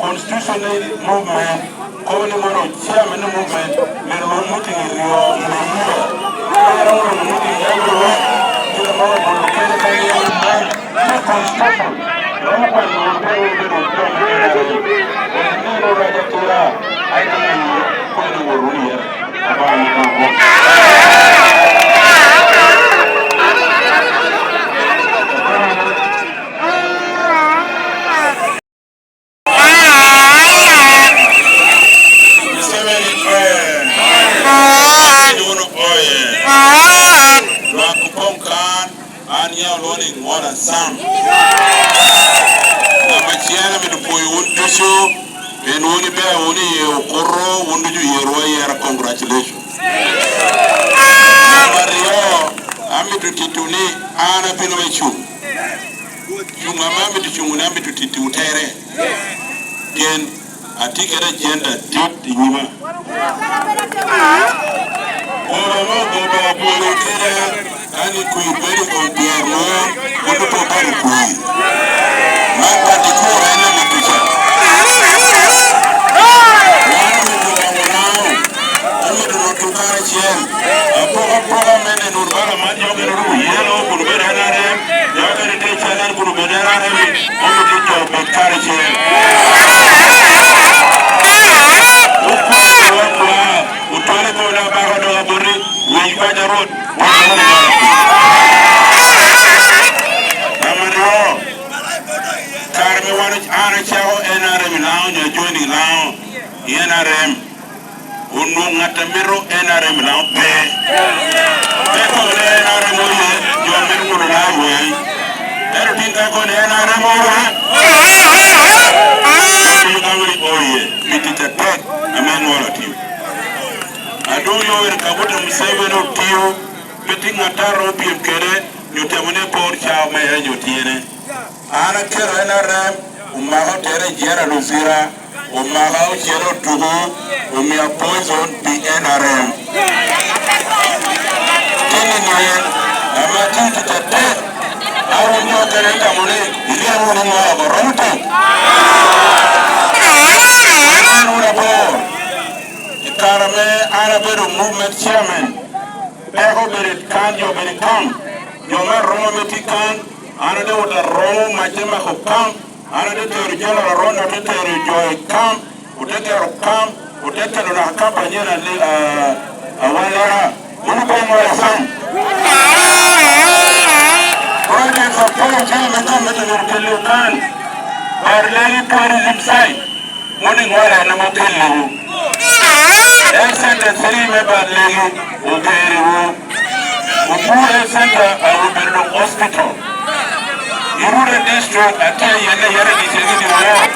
Constitutional movement, communal chairman movement, men were looking in your Sam. Amachiana midupoi undusu, and only bear only Okoro, Wundu Yeroya, congratulations. Mario, Amitu Tituni, Anna Pinochu. Yungamami to Chungunami to Titutere. Again, I think a gender deep in Yuma. And it could very compare more with the proper queen. Not particular enemy teacher. Only the Rotukarician, a program and Urbana Madjogan, yellow, Burberana, Yogari Channel, Burberana, on the teacher of Carician. Utolico Barado Buri, we find a road. Carmi wanted Anna Chow NRM now, you're joining now, NRM, Unu Natamiro NRM now, pay. Echo NRM, you're making a highway. Everything I got NRM over. It is a pet, a man one of you. I don't know where Kabuta Museven of Tio, betting a taro pium kere, you tamune poor child may have your tiene. Anna Kerana, Umaha Terra Jera Lucira, Umaha Jero Tugu, Umia Poison, the NRM. Killing I'm a teacher to death. I will not get a tamune, you don't want to know about Romuto. Karame Araberu movement chairman. Ego berit kan yo berit kam. Yo me Roma metikan. Anade uta Roma majema ko kam. Anade teori jala Roma te teori joy kam. Utete ro kam. Utete lo na kam panyena li awalera. Munu pa ngora sam. Project for political metameta urkelu kan. Barlegi tourism site. Muni ngora na motelu. Center 3 member legi Ukeriwu Ukure Center Aruberu Hospital Irure District Atia Yene Yere Nisegidi War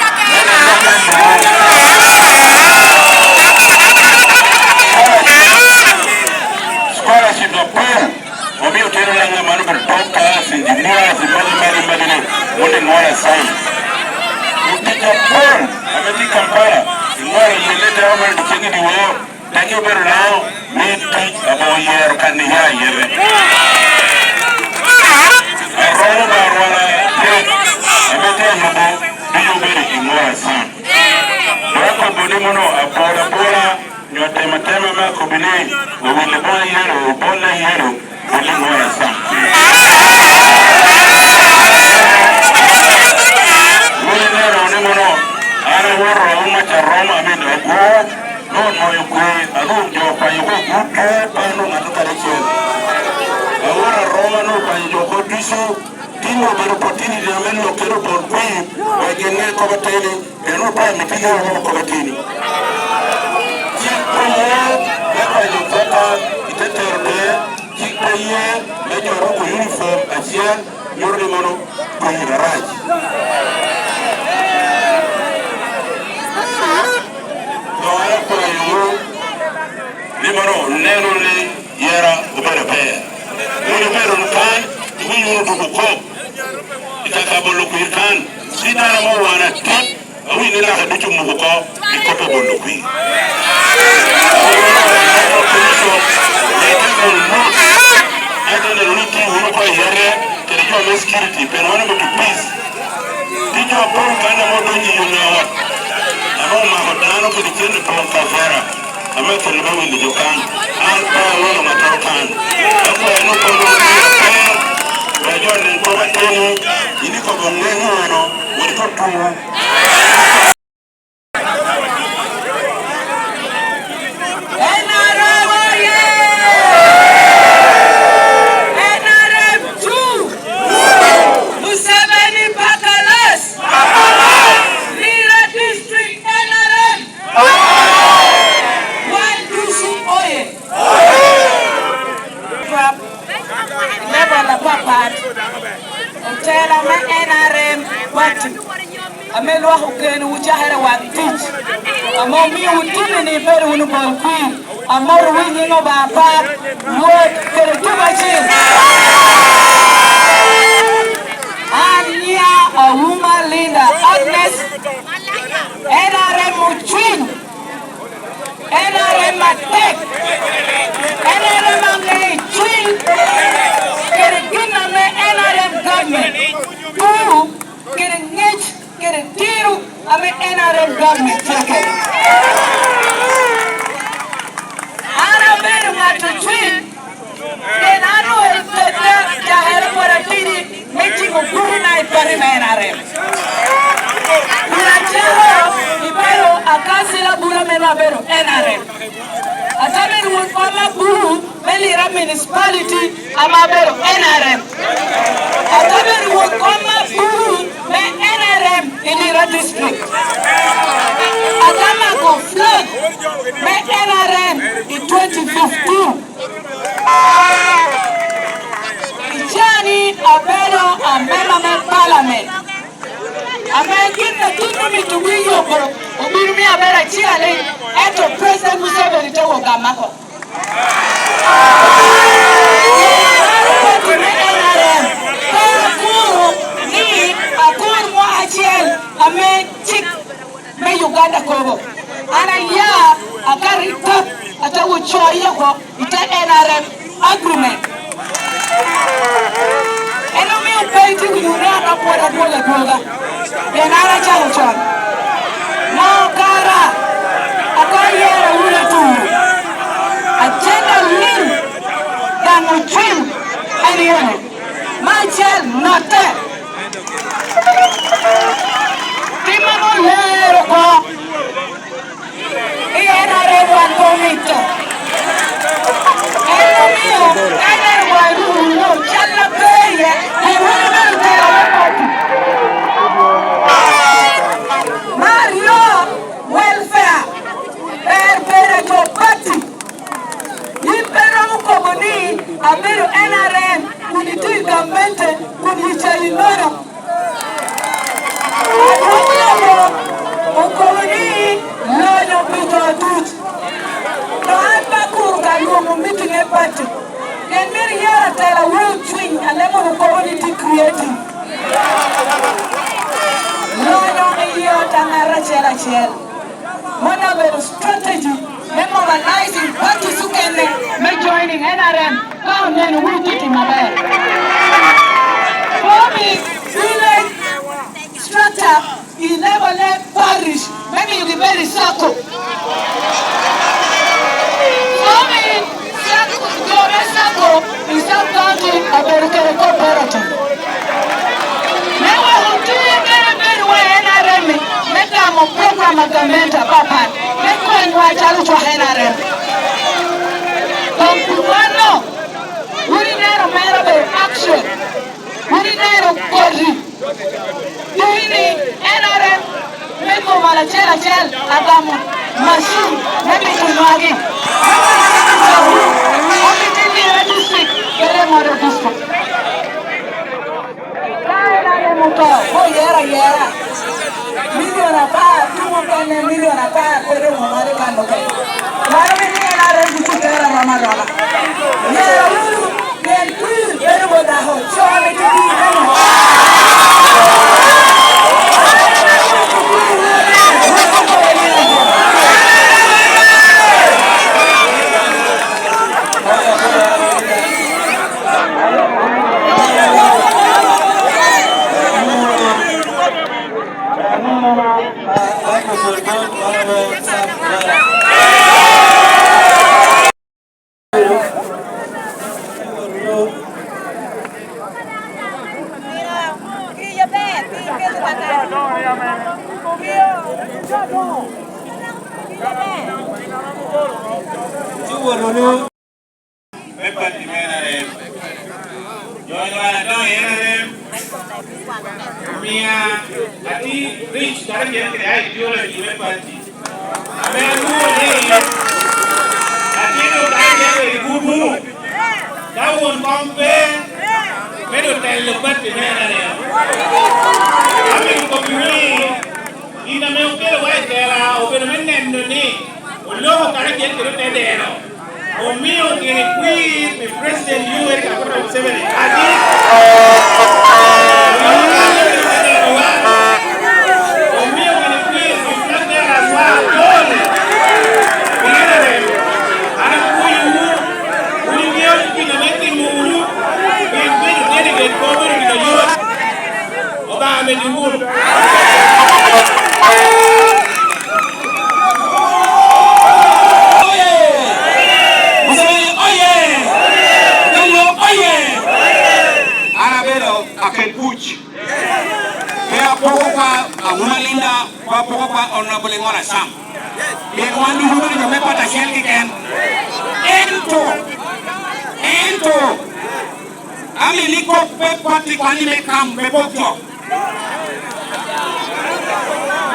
Scholarship of Pearl Obi Utero Langa Manuber Doctors, Engineers, Mali Muni Ngora Science Utika Pearl Ameti Kampala Ngora Yelete Omer Nisegidi War Thank you very now. We teach about year can hear you. I roll about what I tell you about. Do you very in more son? Rocco Bonimono, a Bora, your Tematema Macobine, who will live on yellow, Bona yellow, will live more son. We never know. I don't know how much a Roma mean a go. No, you queen, I don't know if you go good, I don't know what to say. I want a Romano by your Codiso, Tino Berpotini, the Ameno Kerupon Queen, by Gene Covatini, and no time to figure out Covatini. Chipoye, Papa Yukata, Itater, Chipoye, let your Roko uniform as yet, your Limono, Queen Raj. maro nero ni yera ubere pe uni pero kan tuwi yuru ko itakabolo kuikan sidara mo wana tip awi nila haduchu mo ko ikope bolo kui ata na luti huru ko yere kerijo me security pero wana mo to peace dijo por kana mo donyi yunawa amo ma hodano ko dikene to kafara ame ko le bawi ni jokan an pa wala matorokan ako no ko no pe rajo ni ko bateni ini ko bonge no wori ko tu amelwa hukenu uchahera wa tich amo mi utine ni beru unu balkui amor wingi no bapa wot kere tubachi Anya Awuma Linda Agnes NRM Muchin NRM Matek NRM Amnei Chin kere gina me NRM government tu kere ngech kere tiru ame NRM government take ana beru ngatu chin kenano tete jahera para tiri mechi ko guru na ipari me NRM urachero ibero akasila bura me na beru NRM ataberu wona buru melira municipality amaberu NRM ataberu wona buru me NRM Ilira district atama ko flag me NRM in 2015 Ijani abero amema me parliament amengine tutu mituwiyo ko ubirumi abera chiale eto president Museveni tewo gamako ame chik me Uganda kobo ana ya akari tap atawo choya ko ita NRM agreement eno me upeiti kunyura na poda dola yenara chalo chon no kara akayera ule tu agenda lin dan uchim aniyene machel note Timamo lero ko ienare wan komito eno mio ener waruno challa peye iwana tera wapati Mario welfare pera chopati impera mukoboni abiru NRM kuniti gamente kunichali nono Okoni lono pito tut Noamba kurka lumu meeting e party Kenmiri yara tela world twin alemo no community creating Lono iyo tangara chela Mona beru strategy me mobilizing party sukene me joining NRM Kao nenu wikiti mabe For me, village structure in Lebanon parish, maybe you be very circle. For me, circle is South County American Cooperative. Now I will do it very well NRM. Make them a program of government papa. Make one watch out for NRM. But we need a matter of action. We need a body. Doini NRM meko mala chela agamu machine nemi kunwagi Ilira district kere moro district Kaira muto ho yera miliona pa tumo kane miliona pa kere mo mare kanoke mara mini NRM district Borolo. Member di NRM. Join wana NRM. Mia ati rich kara kaya kaya ideology member di. Ame anu ni ati no kaya kaya gubu. Dawon kompe. Medo terlebat di NRM. Ame kopini. Ina me ukelo wa tera openo menendo ni. Olo kara kaya kaya tedero. Omio kini kui mi president Yoweri Kaguta Museveni adi omio kini kui mi president Aswa Dole kini ana kui uli mio kini meti mulu kini kui kini kini kobo ni kini yuwa oba amedi mulu Linda Papa Honorable Ngora Sam. Dia wandu hudu ni kami pada shelki kan. Ento. Ami liko pepati kwani mekam bepokyo.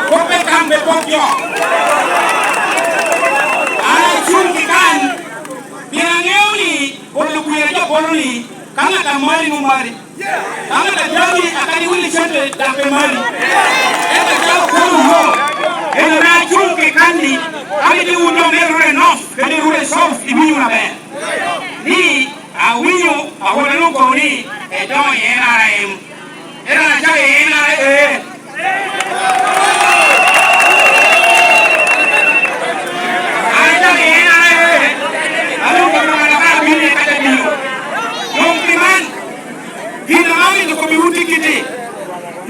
Kope kam bepokyo. Ana chungi kan. Birangeuni bolu kuyerejo bolu ni kanga tamari numari. Kanga tajawi akani wili chete dape mari. Eka jao kuru ho. Ena na chungi kandi. Ami di uno merure nof. Kani rure sof ibinyu na be. Ni awinyo ahore nuko ni. Edo NRM. Ena na chao NRM.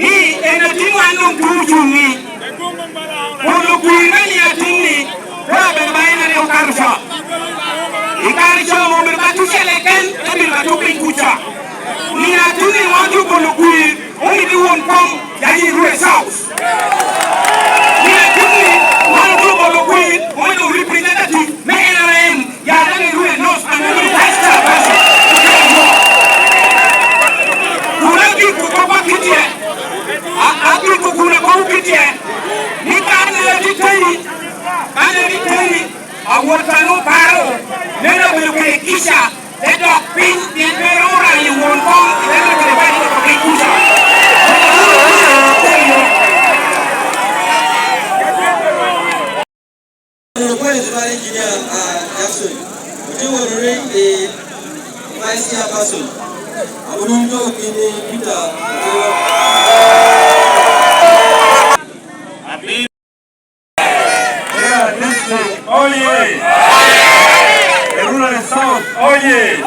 Ni enatimu anu kuchumi. Polo kuirani atini. Rabe baina leo karsha. Ikarsha mombe batu seleken ebi batu pinkucha. Ni atini waju polo kuir. Only the one come yahi rue south. Ni atini waju polo kuir. Only the representative me NRM yahi rue north and the vice chairperson. Kuragi kukopa kitie. Agri kukuna kukitie. Ni kane ditei. Awatano paro. Nena beluke kisha. Edo pin di perora yu wonpong. Nena beluke kisha. Engineer Jackson. Ujiwa vice chairperson. Abununjo kini Peter. Oye! The rural south, oye!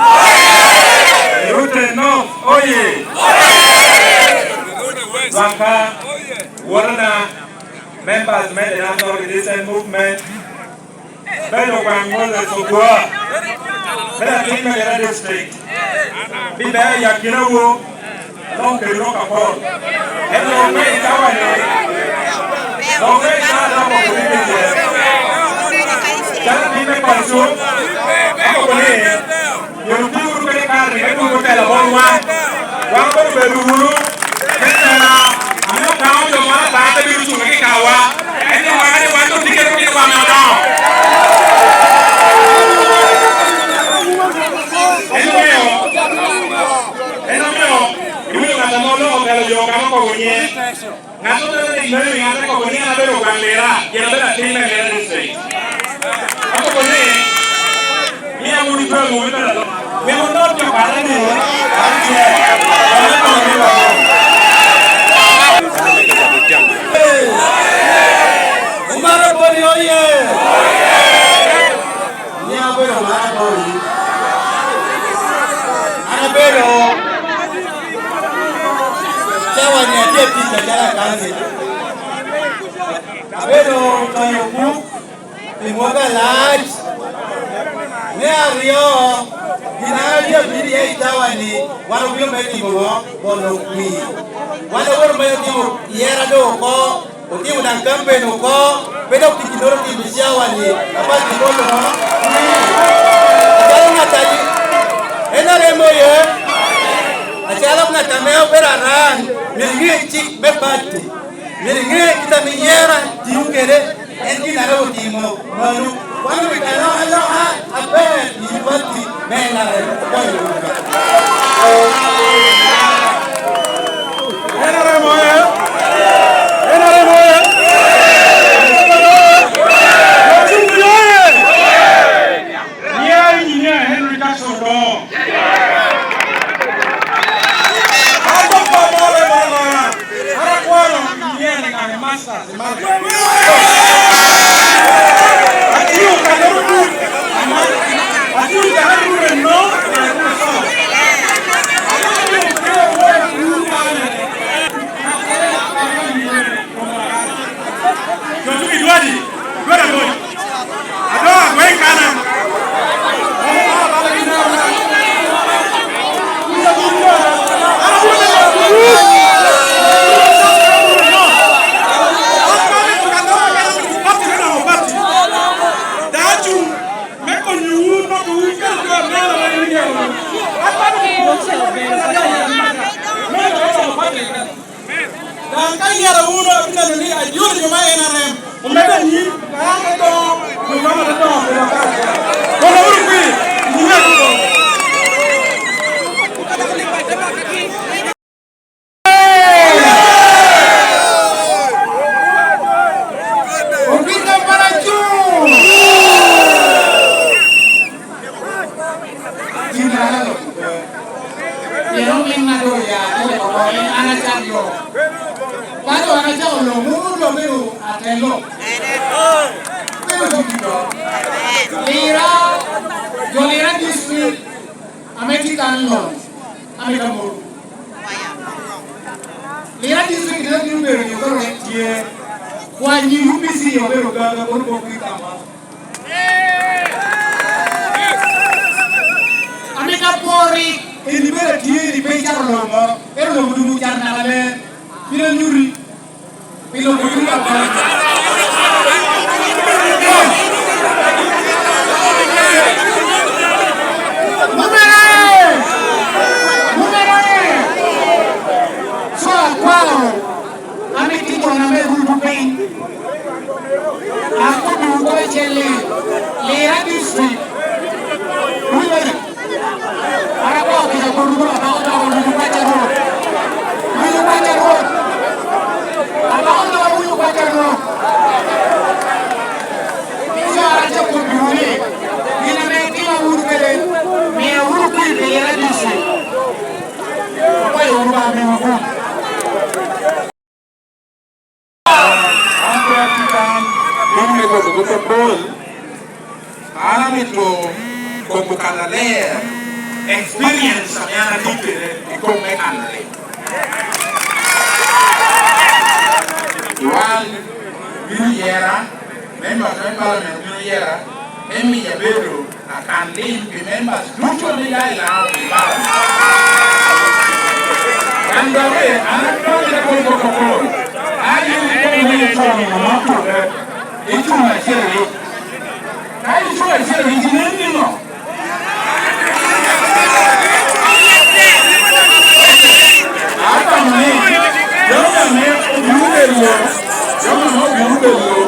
The rural north, oye! Zanka, Warana, members made the national organization movement. Bello Bangola Sokua, Bella Tinga district. Biba Yakinawo, Long the Rock of Hall. Hello, May Tawane. Long May Tawane. Jangan dime palsu, aku boleh. Yang tidur ke kari, aku boleh telepon wang, wang baru berulu. Karena, anu kau cuma tak ada biru cuma ke kawa. Ini mana waktu tiga kali wang ada. Ini kata molo kalau jauh kamu kau punya. Ngaku tu ni baru yang ada kau punya ada orang lera, yang ada tinggal lera district. Aku boleh, ni yang mudi tu mudi tu lah. Memang tak cukup ni, aje. Kalau kau ni baru. Umar beri oye. Ni apa yang Umar beri? Ada beri. Cawan ni dia bisa jalan kansi. Beri kayu Imoga large. Ne ario. Dinario bidi ai tawani. Wala biyo meti mo bono kwi. Wala wala meti mo yera do ko. Oti udang kampe no ko. Bedo tikidoro ti bisiawani. Apa ti bono. tameo beraran miringe chik bepati miringe kita minyera diungere endi naro timo manu wanu bitano aloha ape dipati menare koyo enare moya Henry Jackson dong. Apa boleh bala? Ada kualo ini dengan masa semangat. Atiu kalau tu, atiu jangan tu no. Jom kita dua di, dua dah dua. Ada, main kanan. Dan kan ya ada uno kita ni ayo di rumah NRM. Umeda ni, kan itu, rumah mana tu? Kalau urupi, ni aku. Kita maju. Yang menado ya, yang anak caklo. Kalau anak caklo, mulu melu atelo. Melu begitu. Lira district, American law, American law. Lira district dia ni beru ni kalau dia, wajib UPC yang beru gagal pun kita mah. Amerika Polri ini berat dia di pecar lama, belum dulu carna lama, bila nyuri, belum dulu apa. Soal kualo, Amerika itu namanya dulu pain. Aku dulu cile, Lira district, dulu. Apa kita perlu apa kita baca roh, baca roh. Apa kita perlu baca roh? Soal aja perlu ni. Bila mereka urut keren, mereka urut keren lagi sih. Apa yang urut mereka? Apa kita ini betul-betul alam itu bukan ler. Experience yang ada di ekonomi Jual Viniera, members Viniera, Emilia Beru, akan link members muncul di dalam dan dari anak kita kau ayo ini itu masih kayu sudah sering ini no. Apa ni? Jangan ni biru beru, jangan no biru beru,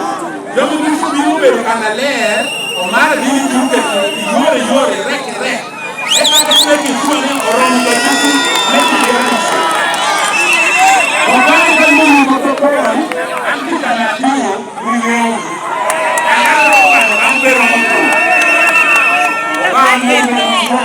jangan biru beru kerana ler, omar biru beru, jore rek. Eka kita ni semua ni orang berkutu, mesti berkutu. Orang kita ni berkutu, anti kana biru, biru. Orang berkutu, orang berkutu.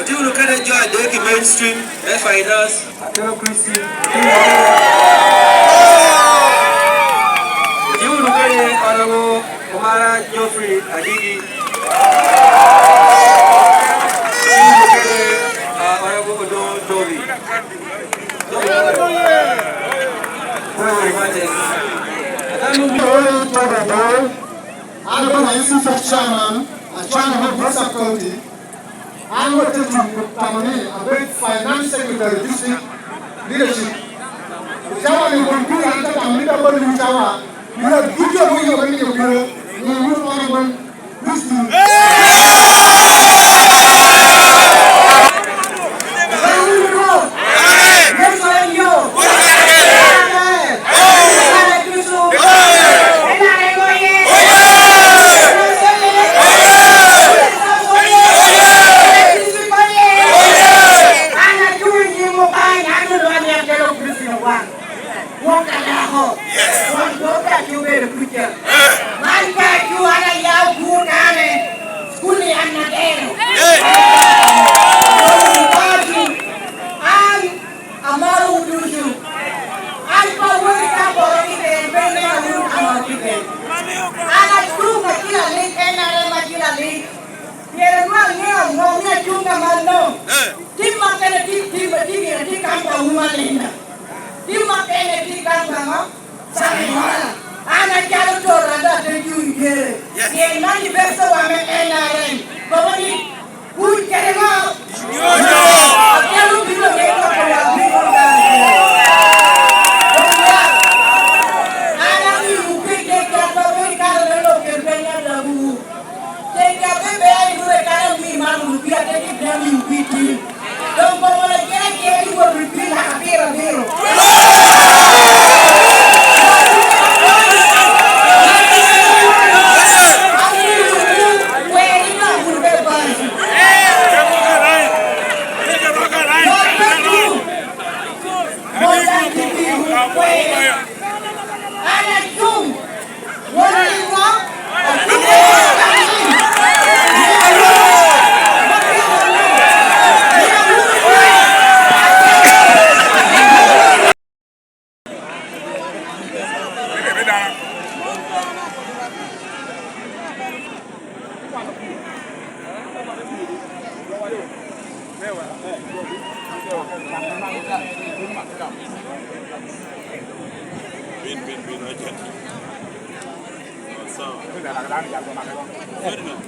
Do you look at it, Joy? They can mainstream. That's why it does. Hello, Christy. Do you look at it, Honorable Kumara Geoffrey Adigi? Do you look at it, Honorable Odon Dovi? Honorable ICF Chairman and Chairman of Brasa County. I'm going to Tamani, a great finance secretary, district leadership. Chairman, you will do and take a middle in Chawa. You have good job when you're in your bureau. You will honorable Christy.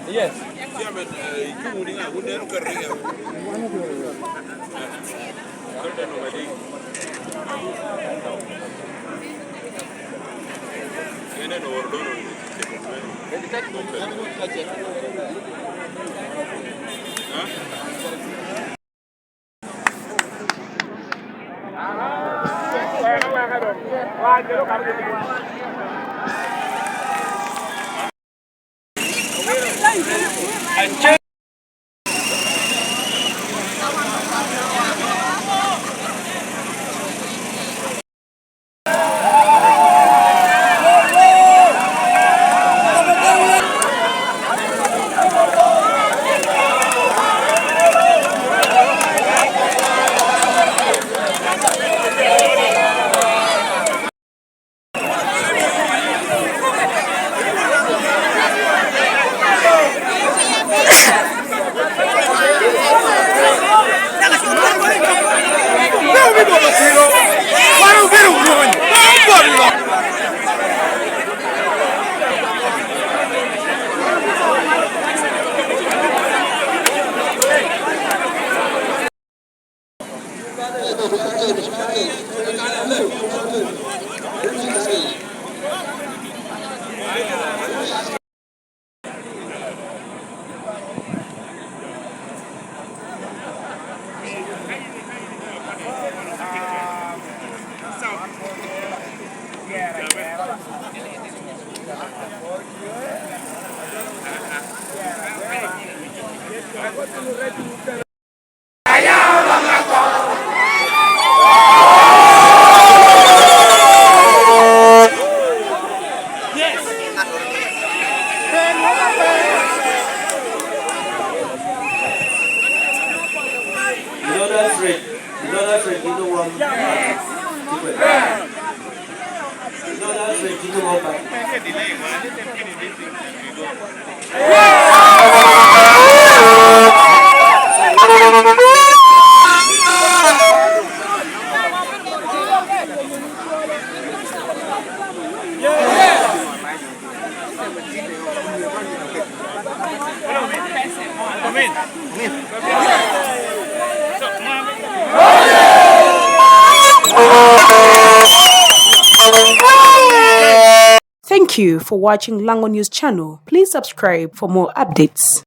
Yes. Thank you for watching Lango News channel. Please subscribe for more updates.